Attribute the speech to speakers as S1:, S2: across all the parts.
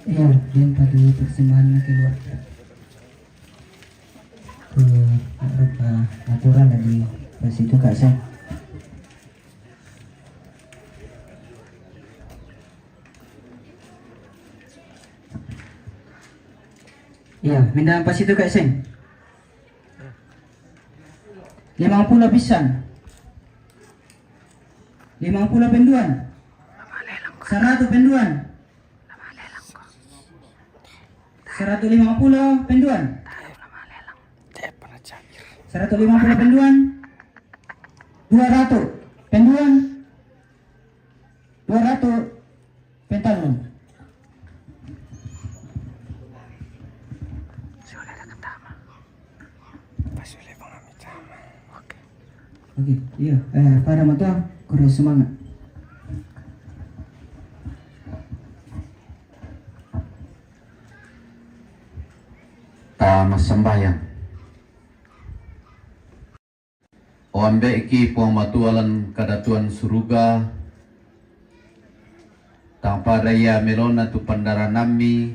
S1: Iya, din pada persembahan na keluarga ke natural di pas itu kak saya. Iya, mindahan pas itu kak Seng. 50 pisan. 50 penduan. 100 penduan. 150 penduan. 150 penduan. 200 penduan. 200 pentalon. Oke, iya. Para mata kurang semangat.
S2: Tama sembayang. O ambe iki puang matualan kadatuan suruga. Tanpa daya melona tu pandara nami.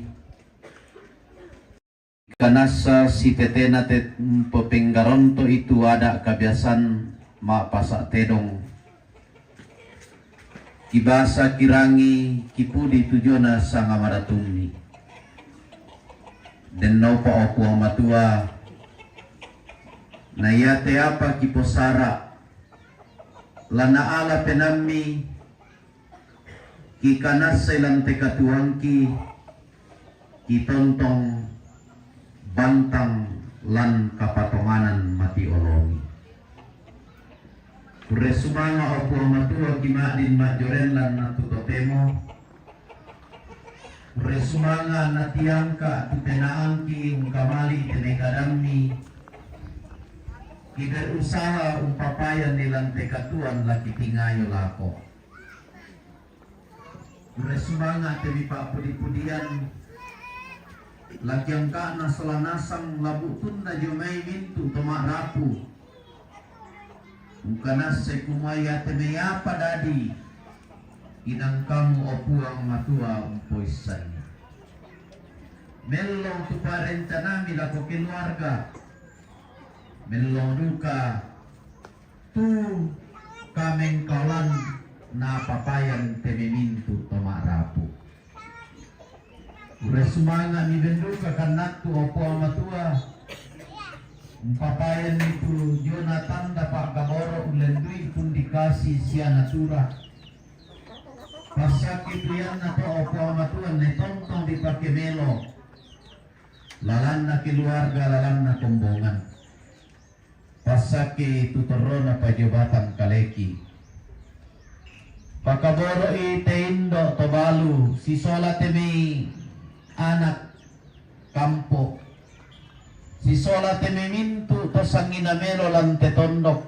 S2: Kanasa si tetena te pepenggaronto itu ada kebiasaan ma pasak tedong kibasa kirangi kipudi tujona sanga maratumi den nopo opu matua na yate apa kiposara lana ala penami kikanasa ilang tekatuangki kitontong bantang lan kapatonganan mati olongi Resumanga opo matua kimadin majoren lan natutotemo Resumanga natiangka tutenaangki kamali tenekadamni Kider usaha umpapayan nilang tekatuan laki tingayo lako Resumanga tebi pak pudi-pudian Lakyang ka na salanasang labutun na jumay mintu tomak rapu Mukanas sa kumaya temeya padadi inang kamu opuang matua umpoisan melong tu parenta nami lako keluarga melong duka tu kameng kalan na papayan tememintu tomarapu resumanga ni benduka kanak tu opuang matua papayan itu Jonathan dapat kaboro ulendui pun dikasih sia natura pasak itu yang nato opo amatuan netontong dipakai melo lalan na keluarga lalan na kombongan pasak itu terona pajabatan kaleki pakaboro iteindo tobalu si sola temi anak kampo si sola teme mintu to sangina melo lan tetondok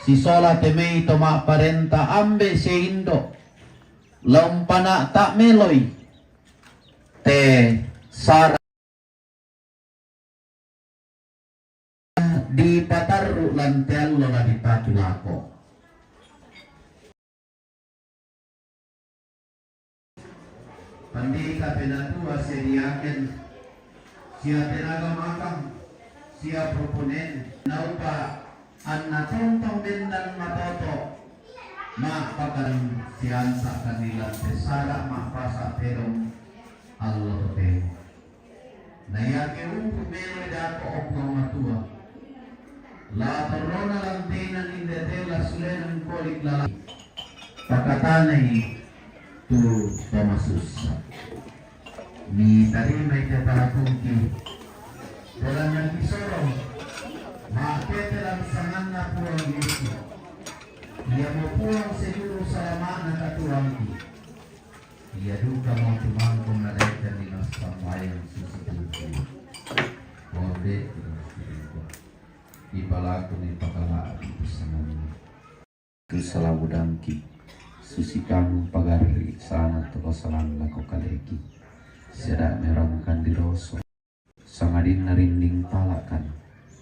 S2: si sola teme to ma parenta ambe si indo lompana tak meloi te sara di pataru lan tello la di patulako pandika penatua seriaken Sia tenaga makam, sia proponen, naupa anna tontong bendan matoto, ma pakan siansa kanila tesara ma pasa terong allo totemo. Nayake umpu melo dako opo matua. La torona lantenan indetela sulenan kolik lalaki. Pakatanay tu Tomasus. Ni tarima ite palapungki dalam yang disorong makete dalam sanganna pulang Yesus dia mau pulang seluruh selama anak tuangki dia duka mau tumangkong naraikan di nasam wayang susu kode di palaku ni pakala itu sangannya itu salah budangki susi kamu pagari sana toko salang lako kaleki sedak merangkan di rosok sangadin narinding palakan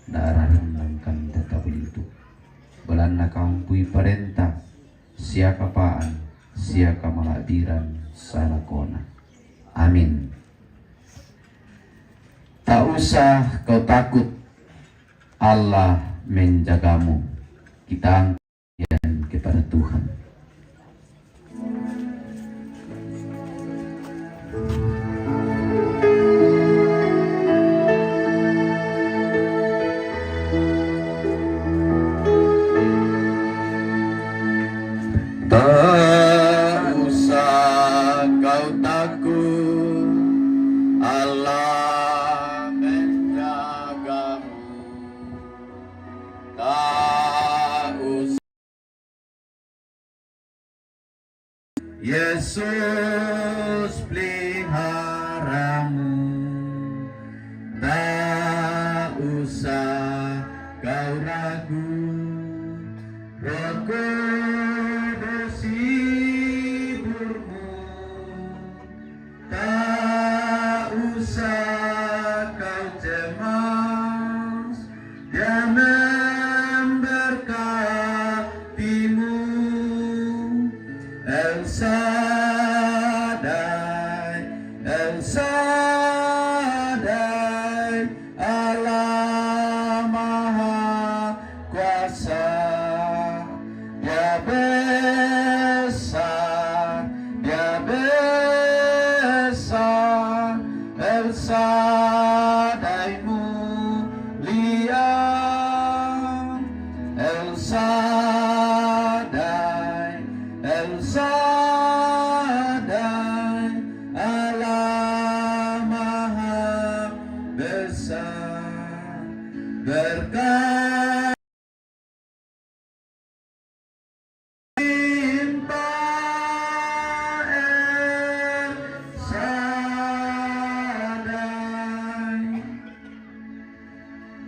S2: darah rendangkan tetap itu belanda kampui parenta sia kapaan sia kamalabiran salakona Amin. Tak usah kau takut, Allah menjagamu. Kita angkat kepada Tuhan. Tak usah kau takut, Allah menjagamu. Tak usah, Yesus peliharamu. Tak usah kau ragu, Roh Kudus hiburmu. Tak usah kau cemas, Dia memberkatimu. El Shaddai, El Shaddai, Allah Maha Kuasa. Dia besar, Dia besar, El Shaddai mulia, El Shaddai, El Shaddai, Allah Maha Besar. Berkat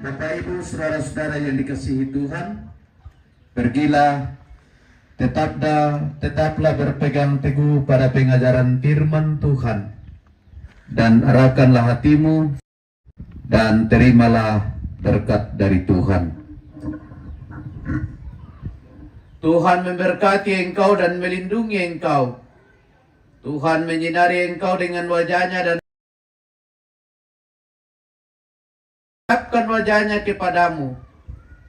S2: Bapak Ibu saudara-saudara yang dikasihi Tuhan, pergilah, tetaplah berpegang teguh pada pengajaran firman Tuhan, dan arahkanlah hatimu dan terimalah berkat dari Tuhan. Tuhan memberkati engkau dan melindungi engkau. Tuhan menyinari engkau dengan wajahnya dan menghadapkan wajahnya kepadamu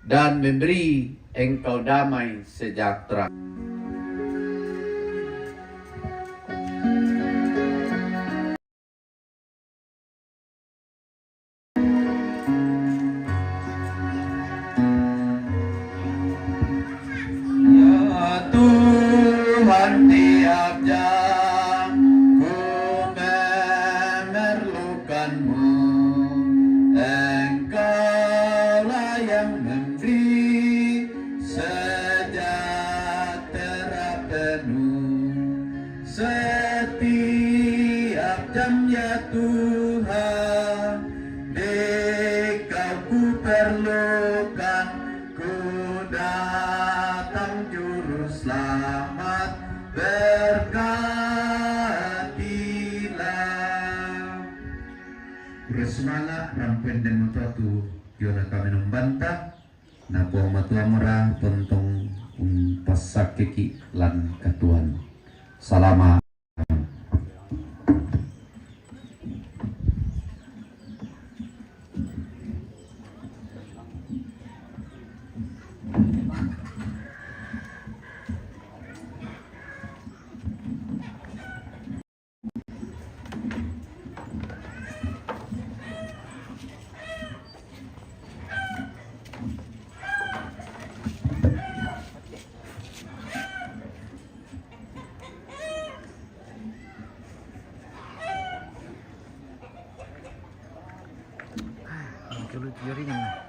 S2: dan memberi engkau damai sejahtera. Ya Tuhan, tiap jam ku memerlukanmu. Engkaulah yang memberi sejahtera penuh setiap jam, ya Tuhan. Dikau ku perlukan, ku datang juru selamat, berkatilah. Bersemangat rampen dan mutuatu Yona kami membantah na buang matua murah tontong pasak keki lan katuan. Salamat.
S1: Kalau jaringan